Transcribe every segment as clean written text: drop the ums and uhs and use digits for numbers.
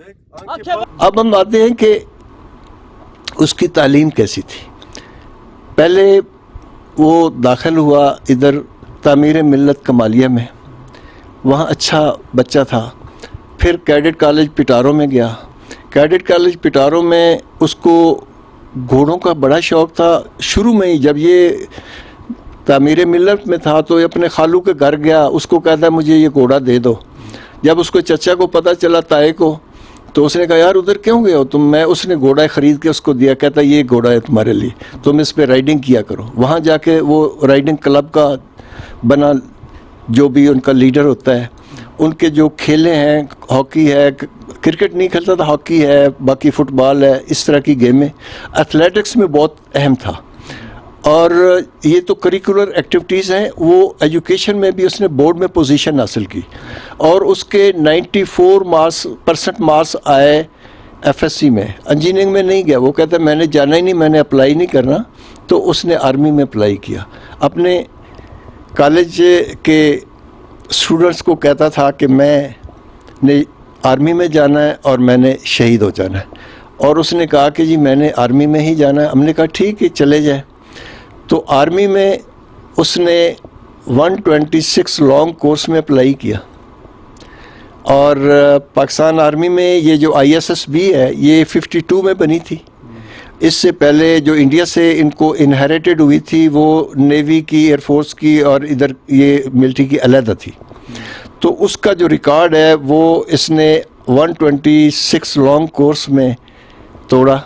اب ہم آتے ہیں کہ اس کی تعلیم کیسی تھی. پہلے وہ داخل ہوا ادھر تعمیر ملت کمالیہ میں، وہاں اچھا بچہ تھا. پھر کیڈٹ کالج پٹاروں میں گیا. کیڈٹ کالج پٹاروں میں اس کو گھوڑوں کا بڑا شوق تھا. شروع میں ہی جب یہ تعمیر ملت میں تھا تو یہ اپنے خالو کے گھر گیا، اس کو کہتا ہے مجھے یہ گھوڑا دے دو. جب اس کو چچا کو پتہ چلا تائے کو، تو اس نے کہا یار ادھر کیوں گئے ہو تم؟ اس نے گھوڑا خرید کے اس کو دیا. کہتا یہ گھوڑا ہے تمہارے لیے، تم اس پہ رائڈنگ کیا کرو. وہاں جا کے وہ رائڈنگ کلب کا بنا، جو بھی ان کا لیڈر ہوتا ہے. ان کے جو کھیلے ہیں، ہاکی ہے، کرکٹ نہیں کھیلتا تھا، ہاکی ہے، باقی فٹ بال ہے، اس طرح کی گیمیں. ایتھلیٹکس میں بہت اہم تھا. اور یہ تو کریکولر ایکٹیویٹیز ہیں. وہ ایجوکیشن میں بھی اس نے بورڈ میں پوزیشن حاصل کی، اور اس کے 94% مارکس آئے ایف ایس سی میں. انجینئرنگ میں نہیں گیا. وہ کہتا ہے میں نے جانا ہی نہیں، میں نے اپلائی نہیں کرنا. تو اس نے آرمی میں اپلائی کیا. اپنے کالج کے اسٹوڈنٹس کو کہتا تھا کہ میں نے آرمی میں جانا ہے اور میں نے شہید ہو جانا ہے. اور اس نے کہا کہ جی میں نے آرمی میں ہی جانا ہے. ہم نے کہا ٹھیک ہے چلے جائیں. تو آرمی میں اس نے 126 لانگ کورس میں اپلائی کیا. اور پاکستان آرمی میں یہ جو آئی ایس ایس بی ہے یہ 52 میں بنی تھی. اس سے پہلے جو انڈیا سے ان کو انہیریٹڈ ہوئی تھی وہ نیوی کی، ایئر فورس کی، اور ادھر یہ ملٹری کی علیحدہ تھی. تو اس کا جو ریکارڈ ہے وہ اس نے 126 لانگ کورس میں توڑا.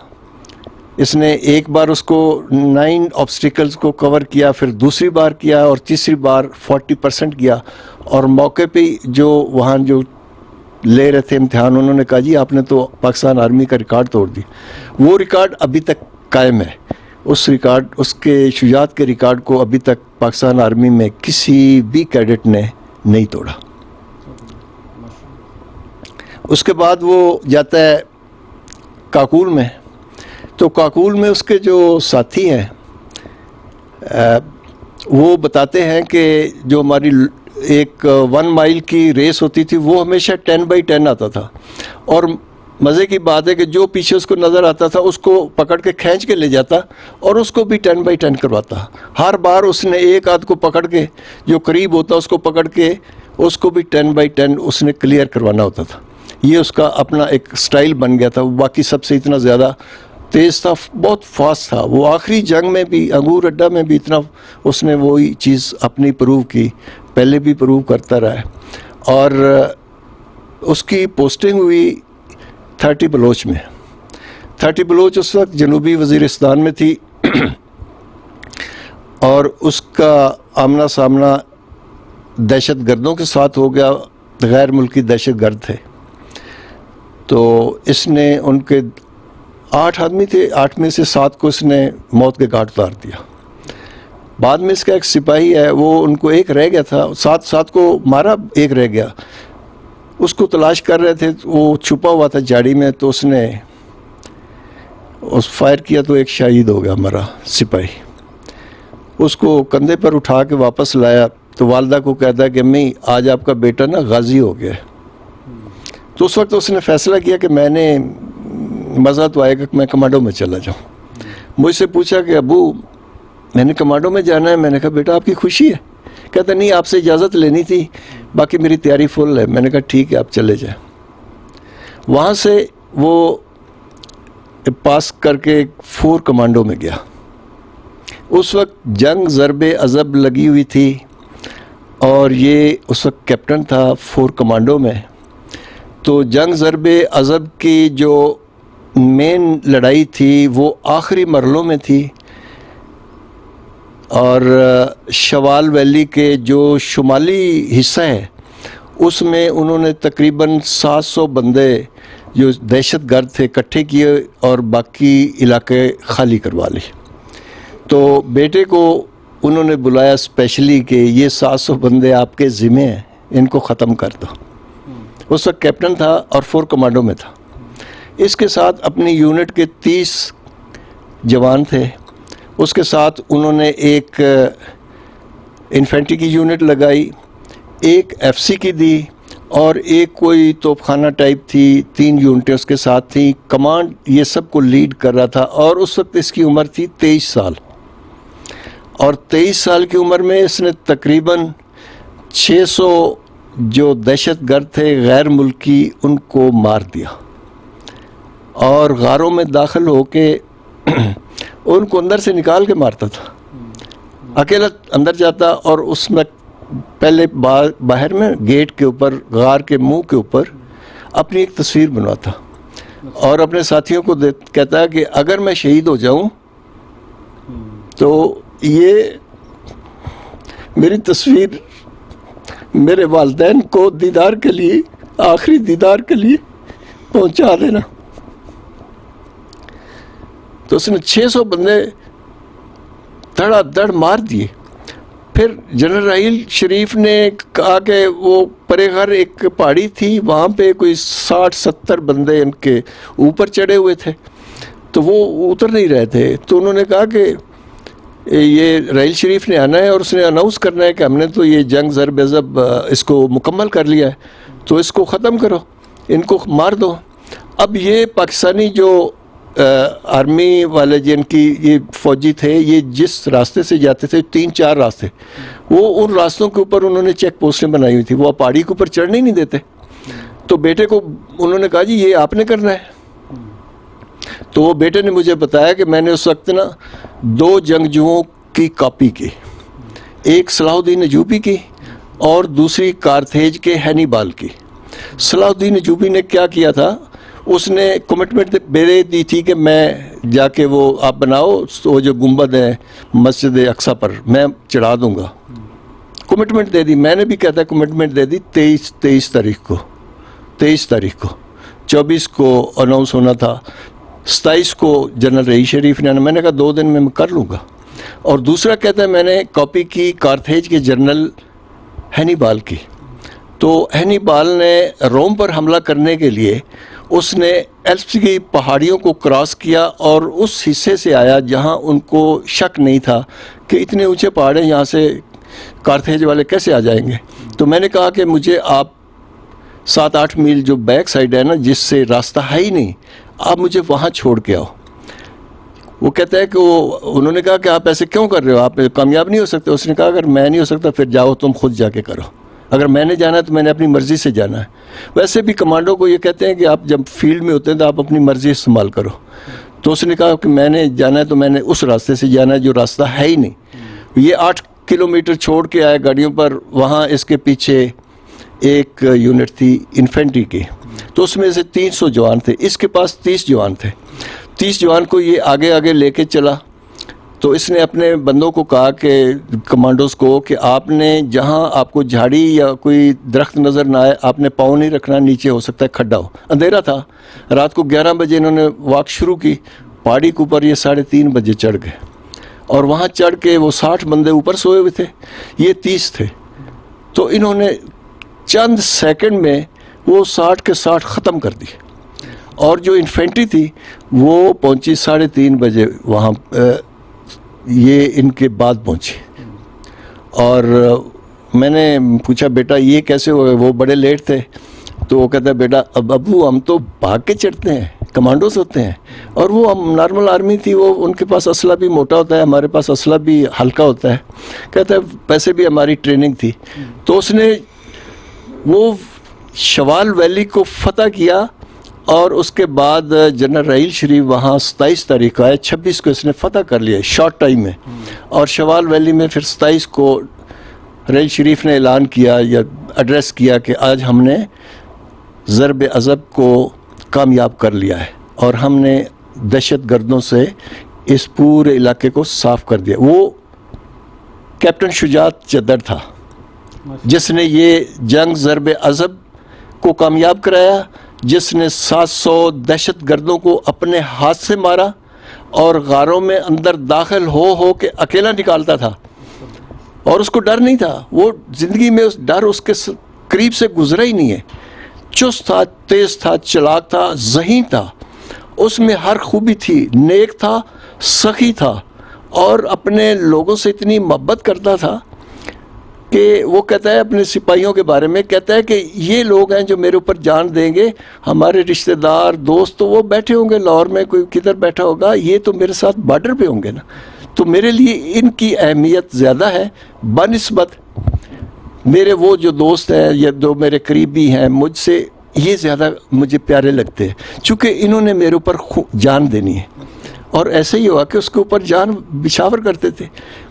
اس نے ایک بار اس کو 9 آبسٹیکلز کو کور کیا، پھر دوسری بار کیا، اور تیسری بار 40% کیا. اور موقع پہ جو وہاں جو لے رہے تھے امتحان، انہوں نے کہا جی آپ نے تو پاکستان آرمی کا ریکارڈ توڑ دی. وہ ریکارڈ ابھی تک قائم ہے. اس کے شجاعت کے ریکارڈ کو ابھی تک پاکستان آرمی میں کسی بھی کیڈٹ نے نہیں توڑا. اس کے بعد وہ جاتا ہے کاکول میں. تو کاکول میں اس کے جو ساتھی ہیں وہ بتاتے ہیں کہ جو ہماری ایک 1 مائل کی ریس ہوتی تھی وہ ہمیشہ 10x10 آتا تھا. اور مزے کی بات ہے کہ جو پیچھے اس کو نظر آتا تھا اس کو پکڑ کے کھینچ کے لے جاتا اور اس کو بھی 10x10 کرواتا. ہر بار اس نے ایک آدھ کو پکڑ کے، جو قریب ہوتا اس کو پکڑ کے اس کو بھی 10x10 اس نے کلیئر کروانا ہوتا تھا. یہ اس کا اپنا ایک سٹائل بن گیا تھا. باقی سب سے اتنا زیادہ تیز تھا، بہت فاسٹ تھا. وہ آخری جنگ میں بھی، انگور اڈا میں بھی اتنا اس نے وہی چیز اپنی پروو کی، پہلے بھی پروو کرتا رہا ہے. اور اس کی پوسٹنگ ہوئی 30 بلوچ میں. 30 بلوچ اس وقت جنوبی وزیرستان میں تھی، اور اس کا آمنا سامنا دہشت گردوں کے ساتھ ہو گیا. غیر ملکی دہشت گرد تھے. تو اس نے ان کے 8 آدمی تھے، 8 میں سے 7 کو اس نے موت کے گھاٹ اتار دیا. بعد میں اس کا ایک سپاہی ہے، وہ ان کو ایک رہ گیا تھا، 7 کو مارا، ایک رہ گیا. اس کو تلاش کر رہے تھے، وہ چھپا ہوا تھا جھاڑی میں. تو اس نے فائر کیا تو ایک شہید ہو گیا ہمارا سپاہی. اس کو کندھے پر اٹھا کے واپس لایا تو والدہ کو کہتا ہے کہ امی آج آپ کا بیٹا نا غازی ہو گیا ہے. تو اس وقت اس نے فیصلہ کیا کہ میں نے مزہ تو آئے گا کہ میں کمانڈو میں چلا جاؤں. مجھ سے پوچھا کہ ابو میں نے کمانڈو میں جانا ہے. میں نے کہا بیٹا آپ کی خوشی ہے؟ کہتا نہیں آپ سے اجازت لینی تھی، باقی میری تیاری فل ہے. میں نے کہا ٹھیک ہے آپ چلے جائیں. وہاں سے وہ پاس کر کے 4 کمانڈو میں گیا. اس وقت جنگ ضرب عذب لگی ہوئی تھی، اور یہ اس وقت کیپٹن تھا 4 کمانڈو میں. تو جنگ ضرب عذب کی جو مین لڑائی تھی وہ آخری مرحلوں میں تھی. اور شوال ویلی کے جو شمالی حصہ ہے اس میں انہوں نے تقریباً 700 بندے جو دہشت گرد تھے اکٹھے کیے اور باقی علاقے خالی کروا لی. تو بیٹے کو انہوں نے بلایا اسپیشلی کہ یہ 700 بندے آپ کے ذمہ ہیں، ان کو ختم کر دو. اس وقت کیپٹن تھا اور 4 کمانڈو میں تھا. اس کے ساتھ اپنی یونٹ کے 30 جوان تھے. اس کے ساتھ انہوں نے ایک انفینٹری کی یونٹ لگائی، ایک ایف سی کی دی، اور ایک کوئی توپ خانہ ٹائپ تھی، 3 یونٹیں اس کے ساتھ تھیں، کمانڈ یہ سب کو لیڈ کر رہا تھا، اور اس وقت اس کی عمر تھی 23 سال، اور 23 سال کی عمر میں اس نے تقریباً 600 جو دہشت گرد تھے غیر ملکی ان کو مار دیا، اور غاروں میں داخل ہو کے ان کو اندر سے نکال کے مارتا تھا، اکیلا اندر جاتا اور اس میں پہلے باہر میں گیٹ کے اوپر غار کے منہ کے اوپر اپنی ایک تصویر بنواتا اور اپنے ساتھیوں کو کہتا ہے کہ اگر میں شہید ہو جاؤں تو یہ میری تصویر میرے والدین کو دیدار کے لیے، آخری دیدار کے لیے پہنچا دینا۔ تو اس نے 600 بندے دھڑا دھڑ مار دیے۔ پھر جنرل راحیل شریف نے کہا کہ وہ پرے گھر ایک پہاڑی تھی، وہاں پہ کوئی 60-70 بندے ان کے اوپر چڑھے ہوئے تھے، تو وہ اتر نہیں رہے تھے، تو انہوں نے کہا کہ یہ راحیل شریف نے آنا ہے اور اس نے اناؤنس کرنا ہے کہ ہم نے تو یہ جنگ ضرب عضب اس کو مکمل کر لیا ہے، تو اس کو ختم کرو، ان کو مار دو۔ اب یہ پاکستانی جو آرمی والے جن کی یہ فوجی تھے، یہ جس راستے سے جاتے تھے 3-4 راستے، وہ ان راستوں کے اوپر انہوں نے چیک پوسٹیں بنائی ہوئی تھی، وہ پہاڑی کے اوپر چڑھنے نہیں دیتے۔ تو بیٹے کو انہوں نے کہا جی یہ آپ نے کرنا ہے۔ تو وہ بیٹے نے مجھے بتایا کہ میں نے اس وقت نا 2 جنگجوؤں کی کاپی کی، ایک صلاح الدین ایوبی کی اور دوسری کارتھیج کے ہینیبال کی۔ صلاح الدین ایوبی نے کیا کیا تھا، اس نے کمٹمنٹ دے دی تھی کہ میں جا کے وہ آپ بناؤ، وہ جو گنبد ہے مسجد اقصی پر میں چڑھا دوں گا، کمٹمنٹ دے دی۔ میں نے بھی کہتا ہے کمٹمنٹ دے دی 23 تاریخ کو 24 کو اناؤنس ہونا تھا، 27 کو جنرل رحیل شریف نے، میں نے کہا 2 دن میں کر لوں گا۔ اور دوسرا کہتا ہے میں نے کاپی کی کارتھیج کے جنرل ہینیبال کی۔ تو ہینیبال نے روم پر حملہ کرنے کے لیے اس نے ایلپس کی پہاڑیوں کو کراس کیا اور اس حصے سے آیا جہاں ان کو شک نہیں تھا کہ اتنے اونچے پہاڑ ہیں، یہاں سے کارتھیج والے کیسے آ جائیں گے۔ تو میں نے کہا کہ مجھے آپ 7-8 میل جو بیک سائڈ ہے نا جس سے راستہ ہے ہی نہیں، آپ مجھے وہاں چھوڑ کے آؤ۔ وہ کہتا ہے کہ انہوں نے کہا کہ آپ ایسے کیوں کر رہے ہو، آپ کامیاب نہیں ہو سکتے۔ اس نے کہا اگر میں نہیں ہو سکتا پھر جاؤ تم خود جا کے کرو، اگر میں نے جانا ہے تو میں نے اپنی مرضی سے جانا ہے۔ ویسے بھی کمانڈو کو یہ کہتے ہیں کہ آپ جب فیلڈ میں ہوتے ہیں تو آپ اپنی مرضی استعمال کرو۔ تو اس نے کہا کہ میں نے جانا ہے تو میں نے اس راستے سے جانا ہے جو راستہ ہے ہی نہیں۔ یہ 8 کلومیٹر چھوڑ کے آئے گاڑیوں پر، وہاں اس کے پیچھے ایک یونٹ تھی انفینٹری کی، تو اس میں سے 300 جوان تھے، اس کے پاس 30 جوان تھے۔ 30 جوان کو یہ آگے آگے لے کے چلا۔ تو اس نے اپنے بندوں کو کہا کہ کمانڈوز کو کہ آپ نے جہاں آپ کو جھاڑی یا کوئی درخت نظر نہ آئے آپ نے پاؤں نہیں رکھنا، نیچے ہو سکتا ہے کھڈا ہو۔ اندھیرا تھا، رات کو 11 بجے انہوں نے واک شروع کی، پہاڑی کے اوپر یہ 3:30 بجے چڑھ گئے، اور وہاں چڑھ کے وہ 60 بندے اوپر سوئے ہوئے تھے، یہ 30 تھے۔ تو انہوں نے چند سیکنڈ میں وہ 60 کے 60 ختم کر دی، اور جو انفینٹری تھی وہ پہنچی 3:30 بجے وہاں، یہ ان کے بعد پہنچی۔ اور میں نے پوچھا بیٹا یہ کیسے ہو گئے، وہ بڑے لیٹ تھے۔ تو وہ کہتا ہے بیٹا اب ابو ہم تو بھاگ کے چڑھتے ہیں، کمانڈوز ہوتے ہیں، اور وہ ہم نارمل آرمی تھی، وہ ان کے پاس اسلحہ بھی موٹا ہوتا ہے، ہمارے پاس اسلحہ بھی ہلکا ہوتا ہے۔ کہتا ہے ویسے بھی ہماری ٹریننگ تھی۔ تو اس نے وہ شوال ویلی کو فتح کیا، اور اس کے بعد جنرل راحیل شریف وہاں 27 تاریخ کو آئے، 26 کو اس نے فتح کر لیا شارٹ ٹائم میں، اور شوال ویلی میں پھر 27 کو راحیل شریف نے اعلان کیا یا ایڈریس کیا کہ آج ہم نے ضرب عضب کو کامیاب کر لیا ہے، اور ہم نے دہشت گردوں سے اس پورے علاقے کو صاف کر دیا۔ وہ کیپٹن شجاعت چدر تھا جس نے یہ جنگ ضرب عضب کو کامیاب کرایا، جس نے 700 دہشت گردوں کو اپنے ہاتھ سے مارا اور غاروں میں اندر داخل ہو کے اکیلا نکالتا تھا، اور اس کو ڈر نہیں تھا، وہ زندگی میں ڈر اس کے قریب سے گزرا ہی نہیں ہے۔ چست تھا، تیز تھا، چلاک تھا، ذہین تھا، اس میں ہر خوبی تھی، نیک تھا، سخی تھا، اور اپنے لوگوں سے اتنی محبت کرتا تھا کہ وہ کہتا ہے اپنے سپاہیوں کے بارے میں، کہتا ہے کہ یہ لوگ ہیں جو میرے اوپر جان دیں گے، ہمارے رشتہ دار دوست تو وہ بیٹھے ہوں گے لاہور میں، کوئی کدھر بیٹھا ہوگا، یہ تو میرے ساتھ بارڈر پہ ہوں گے نا، تو میرے لیے ان کی اہمیت زیادہ ہے بنسبت میرے وہ جو دوست ہیں یا جو میرے قریبی ہیں، مجھ سے یہ زیادہ مجھے پیارے لگتے ہیں، چونکہ انہوں نے میرے اوپر جان دینی ہے۔ اور ایسے ہی ہوا کہ اس کے اوپر جان بشاور کرتے تھے،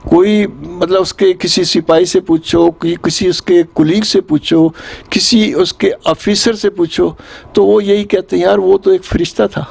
کوئی مطلب اس کے کسی سپاہی سے پوچھو، کسی اس کے کلیگ سے پوچھو، کسی اس کے آفیسر سے پوچھو، تو وہ یہی کہتے ہیں یار وہ تو ایک فرشتہ تھا۔